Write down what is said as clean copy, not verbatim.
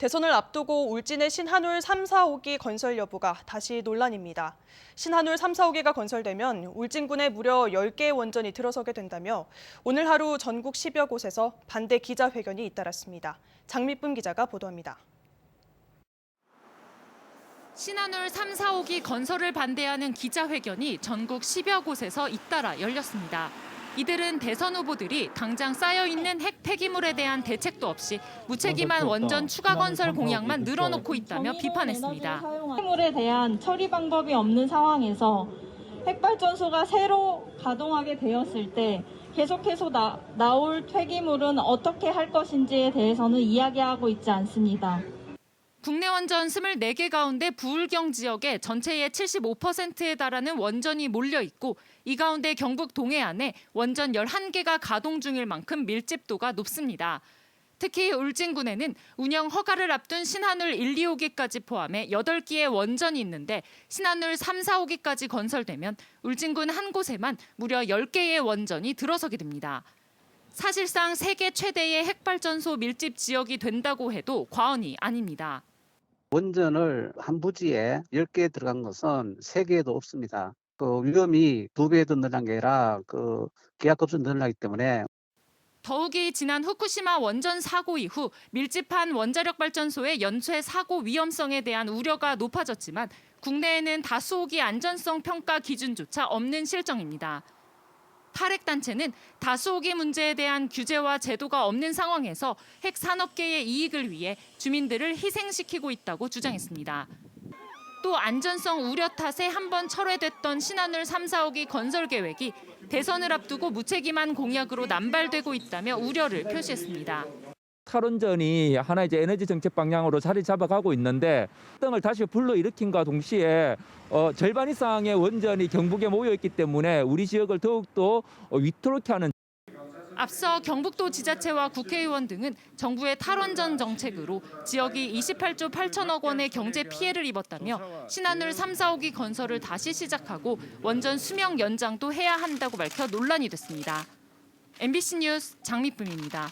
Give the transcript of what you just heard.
대선을 앞두고 울진의 신한울 3, 4호기 건설 여부가 다시 논란입니다. 신한울 3, 4호기가 건설되면 울진군에 무려 10개의 원전이 들어서게 된다며 오늘 하루 전국 10여 곳에서 반대 기자회견이 잇따랐습니다. 장미쁨 기자가 보도합니다. 신한울 3, 4호기 건설을 반대하는 기자회견이 전국 10여 곳에서 잇따라 열렸습니다. 이들은 대선 후보들이 당장 쌓여있는 핵 폐기물에 대한 대책도 없이 무책임한 원전 추가 건설 공약만 늘어놓고 있다며 비판했습니다. 폐기물에 대한 처리 방법이 없는 상황에서 핵발전소가 새로 가동하게 되었을 때 계속해서 나올 폐기물은 어떻게 할 것인지에 대해서는 이야기하고 있지 않습니다. 국내 원전 24개 가운데 부울경 지역에 전체의 75%에 달하는 원전이 몰려 있고 이 가운데 경북 동해안에 원전 11개가 가동 중일 만큼 밀집도가 높습니다. 특히 울진군에는 운영 허가를 앞둔 신한울 1, 2호기까지 포함해 8기의 원전이 있는데 신한울 3, 4호기까지 건설되면 울진군 한 곳에만 무려 10개의 원전이 들어서게 됩니다. 사실상 세계 최대의 핵발전소 밀집 지역이 된다고 해도 과언이 아닙니다. 원전을 한 부지에 10개 들어간 것은 세계에도 없습니다. 그 위험이 2배 더 늘어난 게 아니라 그 계약급수가 늘어나기 때문에. 더욱이 지난 후쿠시마 원전 사고 이후 밀집한 원자력 발전소의 연쇄 사고 위험성에 대한 우려가 높아졌지만 국내에는 다수호기 안전성 평가 기준조차 없는 실정입니다. 탈핵단체는 다수호기 문제에 대한 규제와 제도가 없는 상황에서 핵 산업계의 이익을 위해 주민들을 희생시키고 있다고 주장했습니다. 또 안전성 우려 탓에 한번 철회됐던 신한울 3, 4호기 건설 계획이 대선을 앞두고 무책임한 공약으로 남발되고 있다며 우려를 표시했습니다. 탈원전이 하나의 이제 에너지 정책 방향으로 자리 잡아가고 있는데 등을 다시 불러일으킨과 동시에 절반 이상의 원전이 경북에 모여 있기 때문에 우리 지역을 더욱더 위태롭게 하는. 앞서 경북도 지자체와 국회의원 등은 정부의 탈원전 정책으로 지역이 28조 8천억 원의 경제 피해를 입었다며 신한울 3, 4호기 건설을 다시 시작하고 원전 수명 연장도 해야 한다고 밝혀 논란이 됐습니다. MBC 뉴스 장미쁨입니다.